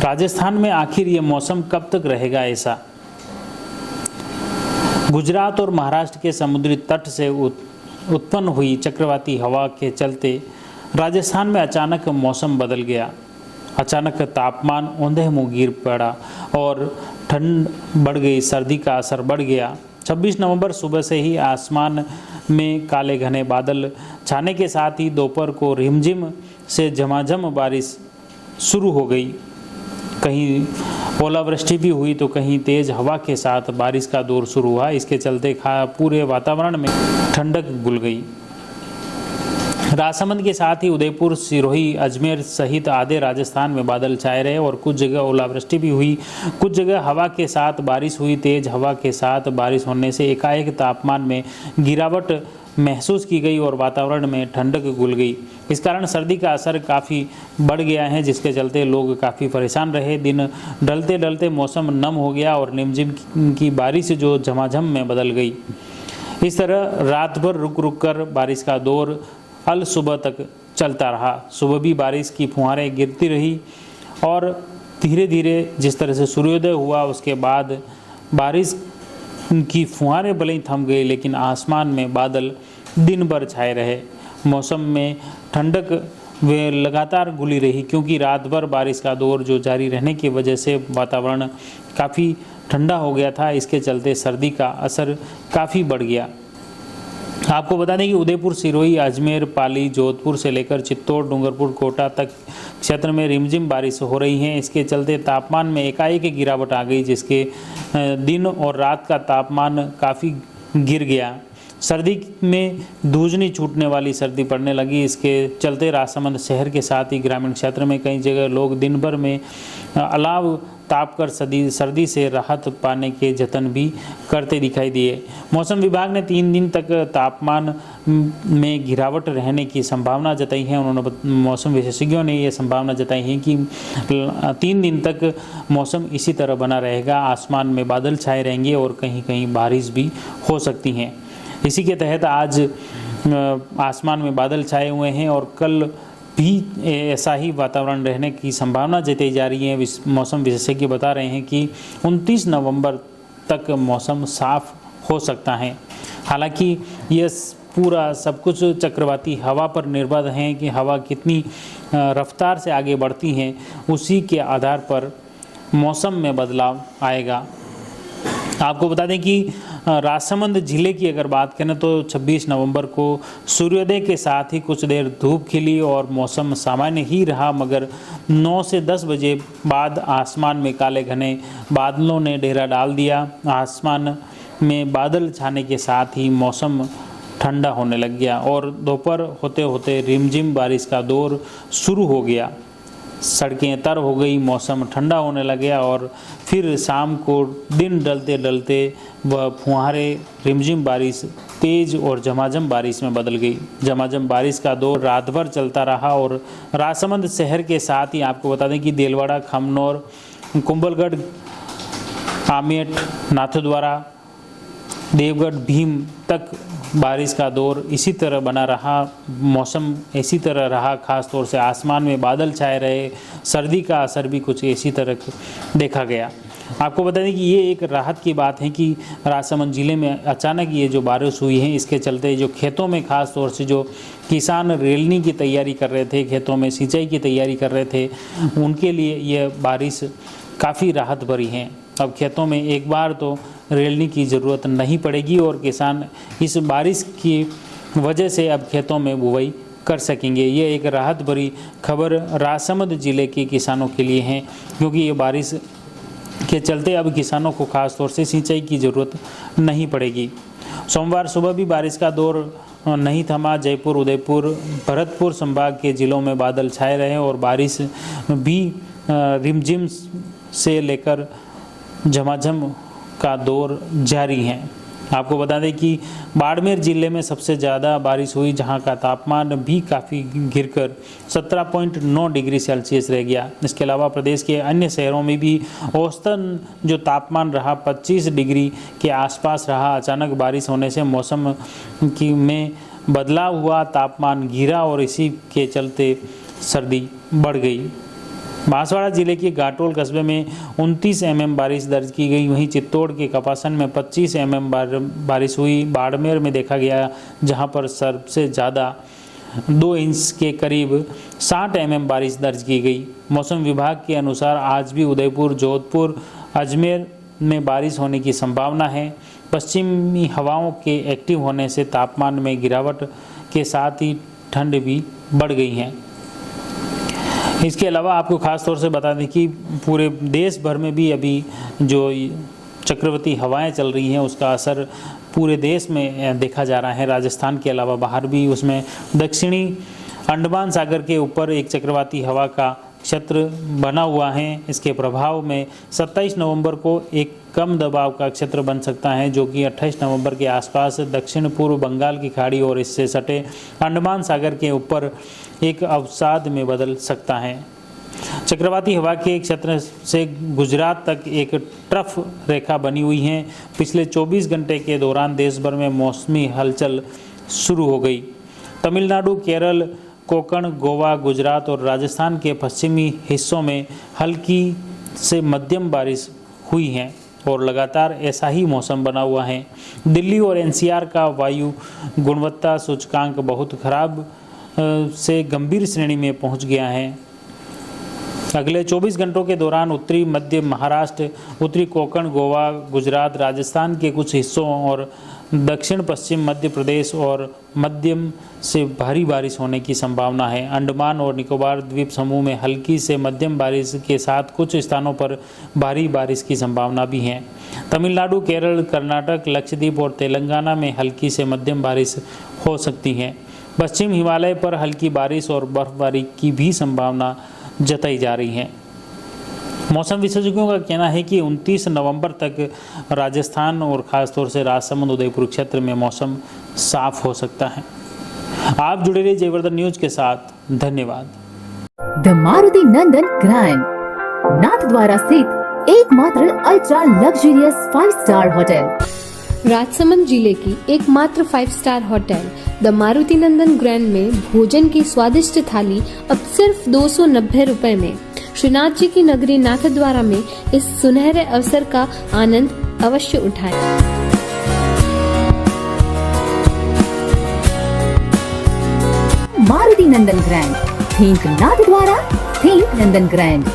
राजस्थान में आखिर ये मौसम कब तक रहेगा ऐसा? गुजरात और महाराष्ट्र के समुद्री तट से उत्पन्न हुई चक्रवाती हवा के चलते राजस्थान में अचानक मौसम बदल गया। अचानक तापमान औंधे मुँह गिर पड़ा और ठंड बढ़ गई, सर्दी का असर बढ़ गया। 26 नवंबर सुबह से ही आसमान में काले घने बादल छाने के साथ ही दोपहर को रिमझिम से झमाझम बारिश शुरू हो गई। कहीं ओलावृष्टि भी हुई तो कहीं तेज हवा के साथ बारिश का दौर शुरू हुआ। इसके चलते पूरे वातावरण में ठंडक घुल गई। राजसमंद के साथ ही उदयपुर, सिरोही, अजमेर सहित आधे राजस्थान में बादल छाए रहे और कुछ जगह ओलावृष्टि भी हुई। कुछ जगह हवा के साथ बारिश हुई। तेज हवा के साथ बारिश होने से एकाएक तापमान में गिरावट महसूस की गई और वातावरण में ठंडक घुल गई। इस कारण सर्दी का असर काफ़ी बढ़ गया है, जिसके चलते लोग काफ़ी परेशान रहे। दिन ढलते ढलते मौसम नम हो गया और रिमझिम की बारिश जो झमाझम में बदल गई। इस तरह रात भर रुक रुक कर बारिश का दौर अल सुबह तक चलता रहा। सुबह भी बारिश की फुहारें गिरती रही और धीरे धीरे जिस तरह से सूर्योदय हुआ उसके बाद बारिश की फुहारें भले ही थम गई, लेकिन आसमान में बादल दिन भर छाए रहे। मौसम में ठंडक वे लगातार घुली रही, क्योंकि रात भर बारिश का दौर जो जारी रहने की वजह से वातावरण काफ़ी ठंडा हो गया था। इसके चलते सर्दी का असर काफ़ी बढ़ गया। आपको बता दें कि उदयपुर, सिरोही, अजमेर, पाली, जोधपुर से लेकर चित्तौड़, डूंगरपुर, कोटा तक क्षेत्र में रिमझिम बारिश हो रही है। इसके चलते तापमान में एकाएक गिरावट आ गई, जिसके दिन और रात का तापमान काफ़ी गिर गया। सर्दी में धूजनी छूटने वाली सर्दी पड़ने लगी। इसके चलते राजसमंद शहर के साथ ही ग्रामीण क्षेत्र में कई जगह लोग दिन भर में अलाव ताप कर सर्दी से राहत पाने के जतन भी करते दिखाई दिए। मौसम विभाग ने 3 दिन तक तापमान में गिरावट रहने की संभावना जताई है। उन्होंने मौसम विशेषज्ञों ने यह संभावना जताई है कि 3 दिन तक मौसम इसी तरह बना रहेगा। आसमान में बादल छाए रहेंगे और कहीं कहीं बारिश भी हो सकती हैं। इसी के तहत आज आसमान में बादल छाए हुए हैं और कल भी ऐसा ही वातावरण रहने की संभावना जताई जा रही है। मौसम विशेषज्ञ बता रहे हैं कि 29 नवंबर तक मौसम साफ हो सकता है। हालांकि यह पूरा सब कुछ चक्रवाती हवा पर निर्भर है कि हवा कितनी रफ्तार से आगे बढ़ती है, उसी के आधार पर मौसम में बदलाव आएगा। आपको बता दें कि राजसमंद जिले की अगर बात करें तो 26 नवंबर को सूर्योदय के साथ ही कुछ देर धूप खिली और मौसम सामान्य ही रहा, मगर 9 से 10 बजे बाद आसमान में काले घने बादलों ने डेरा डाल दिया। आसमान में बादल छाने के साथ ही मौसम ठंडा होने लग गया और दोपहर होते होते रिमझिम बारिश का दौर शुरू हो गया। सड़कें तर हो गई, मौसम ठंडा होने लग गया और फिर शाम को दिन डलते डलते वह फुहारें रिमझिम बारिश तेज और झमाझम बारिश में बदल गई। झमाझम बारिश का दौर रात भर चलता रहा और राजसमंद शहर के साथ ही आपको बता दें कि देलवाड़ा, खमनौर, कुंभलगढ़, आमेट, नाथद्वारा, देवगढ़, भीम तक बारिश का दौर इसी तरह बना रहा। मौसम इसी तरह रहा, खास तौर से आसमान में बादल छाए रहे। सर्दी का असर भी कुछ इसी तरह देखा गया। आपको बता दें कि ये एक राहत की बात है कि राजसमंद जिले में अचानक ये जो बारिश हुई है, इसके चलते जो खेतों में खास तौर से जो किसान रेलनी की तैयारी कर रहे थे, खेतों में सिंचाई की तैयारी कर रहे थे, उनके लिए यह बारिश काफ़ी राहत भरी है। अब खेतों में एक बार तो रेलनी की ज़रूरत नहीं पड़ेगी और किसान इस बारिश की वजह से अब खेतों में बुवाई कर सकेंगे। ये एक राहत भरी खबर राजसमंद जिले के किसानों के लिए है, क्योंकि ये बारिश के चलते अब किसानों को खास तौर से सिंचाई की ज़रूरत नहीं पड़ेगी। सोमवार सुबह भी बारिश का दौर नहीं थमा। जयपुर, उदयपुर, भरतपुर संभाग के ज़िलों में बादल छाए रहे और बारिश भी रिमझिम से लेकर झमाझम का दौर जारी है। आपको बता दें कि बाड़मेर जिले में सबसे ज़्यादा बारिश हुई, जहां का तापमान भी काफ़ी गिरकर 17.9 डिग्री सेल्सियस रह गया। इसके अलावा प्रदेश के अन्य शहरों में भी औसतन जो तापमान रहा 25 डिग्री के आसपास रहा। अचानक बारिश होने से मौसम में बदलाव हुआ, तापमान गिरा और इसी के चलते सर्दी बढ़ गई। बांसवाड़ा जिले के घाटोल कस्बे में 29 mm बारिश दर्ज की गई। वहीं चित्तौड़ के कपासन में 25 mm बारिश हुई। बाड़मेर में देखा गया जहां पर सबसे ज़्यादा 2 इंच के करीब 60 mm बारिश दर्ज की गई। मौसम विभाग के अनुसार आज भी उदयपुर, जोधपुर, अजमेर में बारिश होने की संभावना है। पश्चिमी हवाओं के एक्टिव होने से तापमान में गिरावट के साथ ही ठंड भी बढ़ गई है। इसके अलावा आपको खास तौर से बता दें कि पूरे देश भर में भी अभी जो चक्रवाती हवाएं चल रही हैं उसका असर पूरे देश में देखा जा रहा है। राजस्थान के अलावा बाहर भी उसमें दक्षिणी अंडमान सागर के ऊपर एक चक्रवाती हवा का क्षेत्र बना हुआ है। इसके प्रभाव में 27 नवंबर को एक कम दबाव का क्षेत्र बन सकता है जो कि 28 नवंबर के आसपास दक्षिण पूर्व बंगाल की खाड़ी और इससे सटे अंडमान सागर के ऊपर एक अवसाद में बदल सकता है। चक्रवाती हवा के क्षेत्र से गुजरात तक एक ट्रफ रेखा बनी हुई है। पिछले 24 घंटे के दौरान देश भर में मौसमी हलचल शुरू हो गई। तमिलनाडु, केरल, कोंकण, गोवा, गुजरात और राजस्थान के पश्चिमी हिस्सों में हल्की से मध्यम बारिश हुई है और लगातार ऐसा ही मौसम बना हुआ है। दिल्ली और एनसीआर का वायु गुणवत्ता सूचकांक बहुत खराब से गंभीर श्रेणी में पहुंच गया है। अगले 24 घंटों के दौरान उत्तरी मध्य महाराष्ट्र, उत्तरी कोंकण, गोवा, गुजरात, राजस्थान के कुछ हिस्सों और दक्षिण पश्चिम मध्य प्रदेश और मध्यम से भारी बारिश होने की संभावना है। अंडमान और निकोबार द्वीप समूह में हल्की से मध्यम बारिश के साथ कुछ स्थानों पर भारी बारिश की संभावना भी है। तमिलनाडु, केरल, कर्नाटक, लक्षद्वीप और तेलंगाना में हल्की से मध्यम बारिश हो सकती है। पश्चिम हिमालय पर हल्की बारिश और बर्फबारी की भी संभावना जताई जा रही है। मौसम विशेषज्ञों का कहना है कि 29 नवंबर तक राजस्थान और खासतौर से राजसमंद, उदयपुर क्षेत्र में मौसम साफ हो सकता है। आप जुड़े रहिए जयवर्धन न्यूज के साथ। धन्यवाद। The Maruti Nandan grand, Nathdwara स्थित एकमात्र ultra luxurious 5 star hotel. Rajsamand जिले की एकमात्र 5 star hotel the Maruti Nandan grand में भोजन की स्वादिष्ट थाली अब सिर्फ 290 रुपए में। श्रीनाथ जी की नगरी नाथद्वारा में इस सुनहरे अवसर का आनंद अवश्य उठाएं। मारुति नंदन ग्रैंड, थिंक नाथद्वारा, थिंक नंदन ग्रैंड।